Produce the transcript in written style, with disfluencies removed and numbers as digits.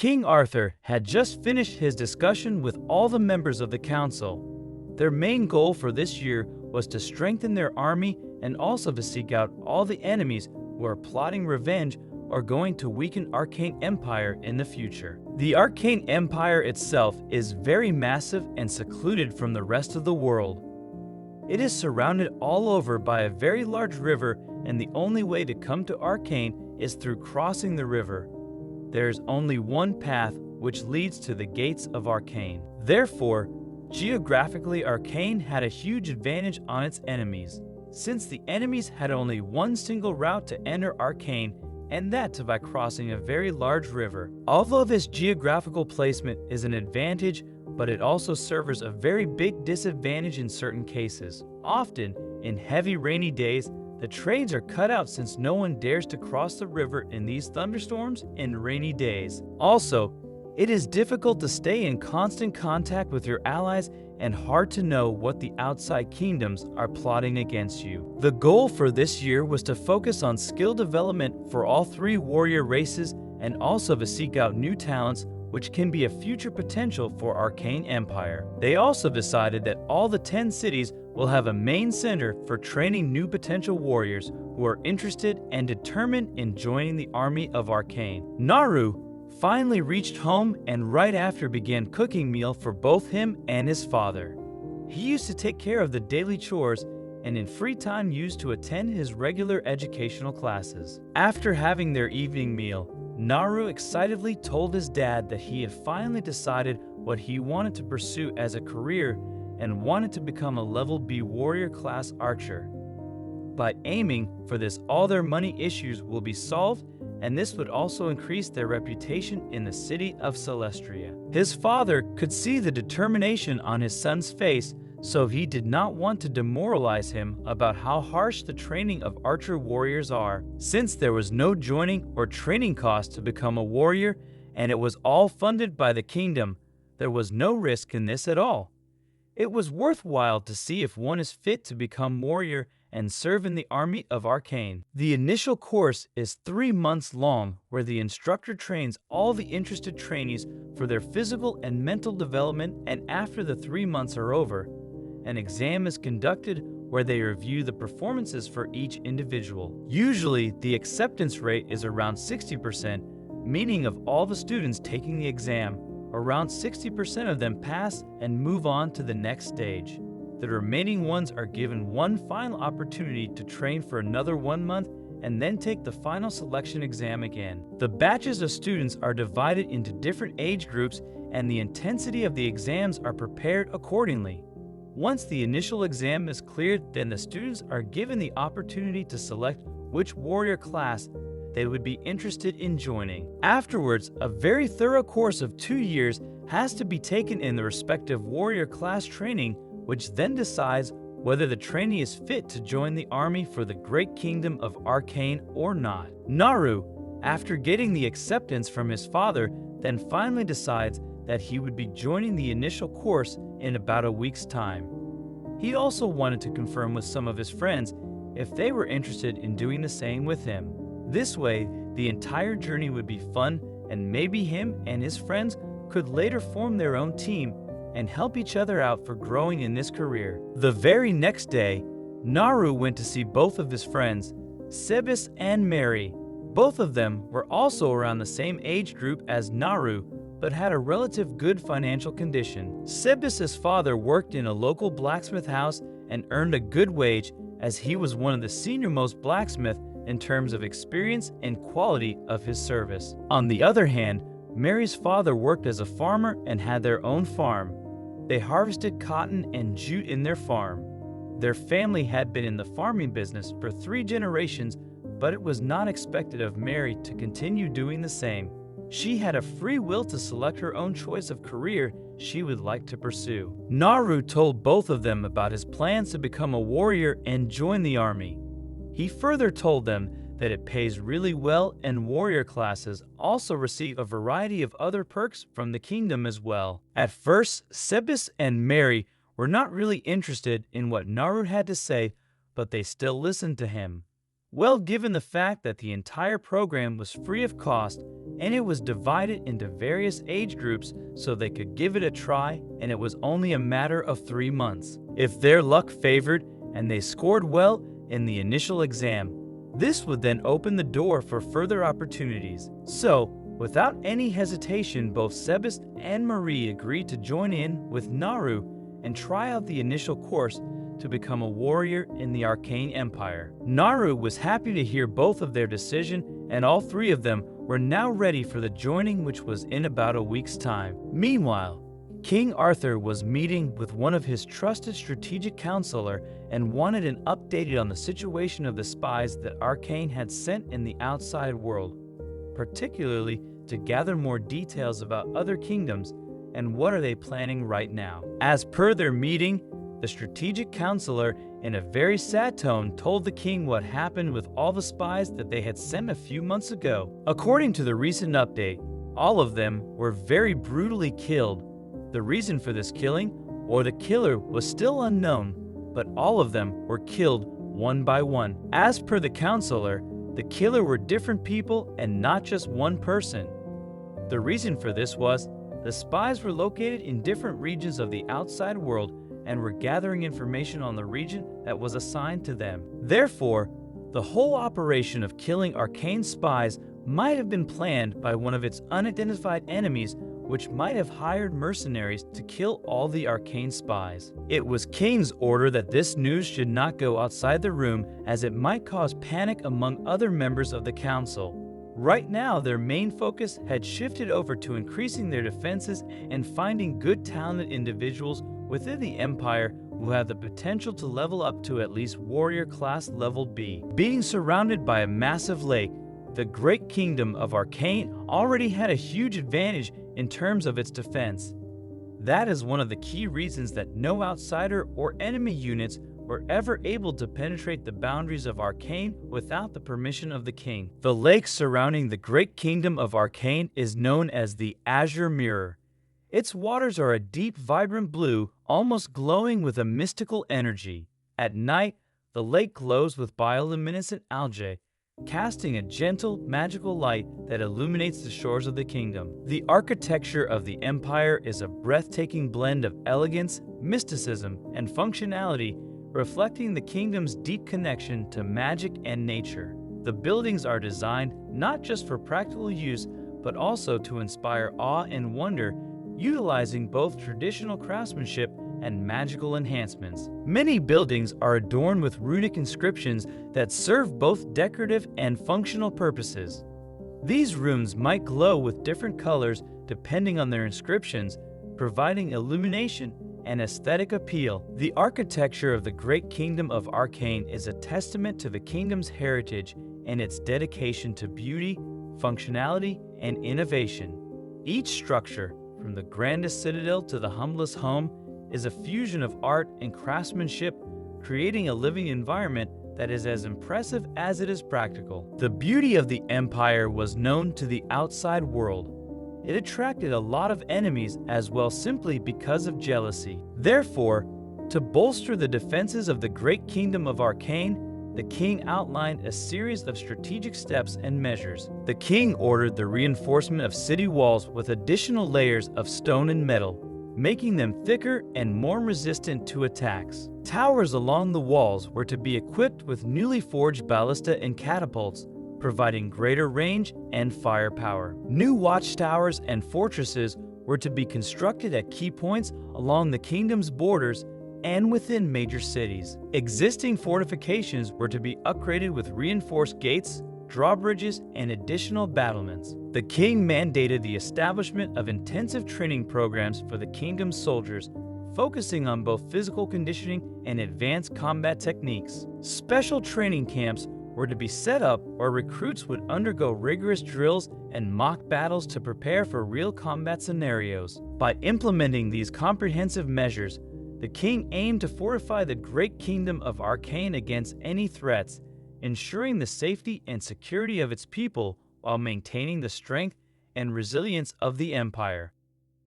King Arthur had just finished his discussion with all the members of the council. Their main goal for this year was to strengthen their army and also to seek out all the enemies who are plotting revenge or going to weaken Arcane Empire in the future. The Arcane Empire itself is very massive and secluded from the rest of the world. It is surrounded all over by a very large river, and the only way to come to Arcane is through crossing the river. There is only one path which leads to the gates of Arcane. Therefore, geographically Arcane had a huge advantage on its enemies, since the enemies had only one single route to enter Arcane, and that by crossing a very large river. Although this geographical placement is an advantage, but it also serves a very big disadvantage in certain cases. Often, in heavy rainy days, the trades are cut out since no one dares to cross the river in these thunderstorms and rainy days. Also, it is difficult to stay in constant contact with your allies and hard to know what the outside kingdoms are plotting against you. The goal for this year was to focus on skill development for all three warrior races and also to seek out new talents which can be a future potential for Arcane Empire. They also decided that all the 10 cities will have a main center for training new potential warriors who are interested and determined in joining the army of Arcane. Naru finally reached home and right after began cooking meal for both him and his father. He used to take care of the daily chores and in free time used to attend his regular educational classes. After having their evening meal, Naru excitedly told his dad that he had finally decided what he wanted to pursue as a career and wanted to become a level B warrior class archer. By aiming for this, all their money issues will be solved, and this would also increase their reputation in the city of Celestria. His father could see the determination on his son's face, so he did not want to demoralize him about how harsh the training of archer warriors are. Since there was no joining or training cost to become a warrior, and it was all funded by the kingdom, there was no risk in this at all. It was worthwhile to see if one is fit to become warrior and serve in the army of Arcane. The initial course is 3 months long, where the instructor trains all the interested trainees for their physical and mental development, and after the 3 months are over, an exam is conducted where they review the performances for each individual. Usually, the acceptance rate is around 60%, meaning of all the students taking the exam, around 60% of them pass and move on to the next stage. The remaining ones are given one final opportunity to train for another 1 month and then take the final selection exam again. The batches of students are divided into different age groups and the intensity of the exams are prepared accordingly. Once the initial exam is cleared, then the students are given the opportunity to select which warrior class they would be interested in joining. Afterwards, a very thorough course of 2 years has to be taken in the respective warrior class training, which then decides whether the trainee is fit to join the army for the great kingdom of Arcane or not. Naru, after getting the acceptance from his father, then finally decides that he would be joining the initial course in about a week's time. He also wanted to confirm with some of his friends if they were interested in doing the same with him. This way, the entire journey would be fun, and maybe him and his friends could later form their own team and help each other out for growing in this career. The very next day, Naru went to see both of his friends, Sebis and Mary. Both of them were also around the same age group as Naru, but had a relative good financial condition. Sebis' father worked in a local blacksmith house and earned a good wage, as he was one of the senior-most blacksmiths in terms of experience and quality of his service. On the other hand, Mary's father worked as a farmer and had their own farm. They harvested cotton and jute in their farm. Their family had been in the farming business for 3 generations, but it was not expected of Mary to continue doing the same. She had a free will to select her own choice of career she would like to pursue. Naru told both of them about his plans to become a warrior and join the army. He further told them that it pays really well, and warrior classes also receive a variety of other perks from the kingdom as well. At first, Sebis and Mary were not really interested in what Naru had to say, but they still listened to him. Well, given the fact that the entire program was free of cost and it was divided into various age groups so they could give it a try, and it was only a matter of 3 months. If their luck favored and they scored well in the initial exam, this would then open the door for further opportunities. So, without any hesitation, both Sebast and Marie agreed to join in with Naru and try out the initial course to become a warrior in the Arcane Empire. Naru was happy to hear both of their decision, and all three of them were now ready for the joining, which was in about a week's time. Meanwhile, King Arthur was meeting with one of his trusted strategic counselor and wanted an update on the situation of the spies that Arcane had sent in the outside world, particularly to gather more details about other kingdoms and what are they planning right now. As per their meeting, the strategic counselor, in a very sad tone, told the king what happened with all the spies that they had sent a few months ago. According to the recent update, all of them were very brutally killed. The reason for this killing, or the killer, was still unknown, but all of them were killed one by one. As per the counselor, the killer were different people and not just one person. The reason for this was the spies were located in different regions of the outside world and were gathering information on the region that was assigned to them. Therefore, the whole operation of killing Arcane spies might have been planned by one of its unidentified enemies, which might have hired mercenaries to kill all the Arcane spies. It was Kane's order that this news should not go outside the room, as it might cause panic among other members of the council. Right now, their main focus had shifted over to increasing their defenses and finding good talented individuals within the Empire who have the potential to level up to at least warrior class level B. Being surrounded by a massive lake, the great kingdom of Arcane already had a huge advantage in terms of its defense. That is one of the key reasons that no outsider or enemy units were ever able to penetrate the boundaries of Arcane without the permission of the king. The lake surrounding the great kingdom of Arcane is known as the Azure Mirror. Its waters are a deep, vibrant blue, almost glowing with a mystical energy. At night, the lake glows with bioluminescent algae, casting a gentle, magical light that illuminates the shores of the kingdom. The architecture of the empire is a breathtaking blend of elegance, mysticism, and functionality, reflecting the kingdom's deep connection to magic and nature. The buildings are designed not just for practical use, but also to inspire awe and wonder, utilizing both traditional craftsmanship and magical enhancements. Many buildings are adorned with runic inscriptions that serve both decorative and functional purposes. These runes might glow with different colors depending on their inscriptions, providing illumination and aesthetic appeal. The architecture of the great kingdom of Arcane is a testament to the kingdom's heritage and its dedication to beauty, functionality, and innovation. Each structure, from the grandest citadel to the humblest home, is a fusion of art and craftsmanship, creating a living environment that is as impressive as it is practical. The beauty of the empire was known to the outside world. It attracted a lot of enemies as well, simply because of jealousy. Therefore, to bolster the defenses of the great kingdom of Arcane, the king outlined a series of strategic steps and measures. The king ordered the reinforcement of city walls with additional layers of stone and metal, making them thicker and more resistant to attacks. Towers along the walls were to be equipped with newly forged ballista and catapults, providing greater range and firepower. New watchtowers and fortresses were to be constructed at key points along the kingdom's borders and within major cities. Existing fortifications were to be upgraded with reinforced gates, drawbridges, and additional battlements. The king mandated the establishment of intensive training programs for the kingdom's soldiers, focusing on both physical conditioning and advanced combat techniques. Special training camps were to be set up where recruits would undergo rigorous drills and mock battles to prepare for real combat scenarios. By implementing these comprehensive measures, the king aimed to fortify the great kingdom of Arcane against any threats, ensuring the safety and security of its people while maintaining the strength and resilience of the empire.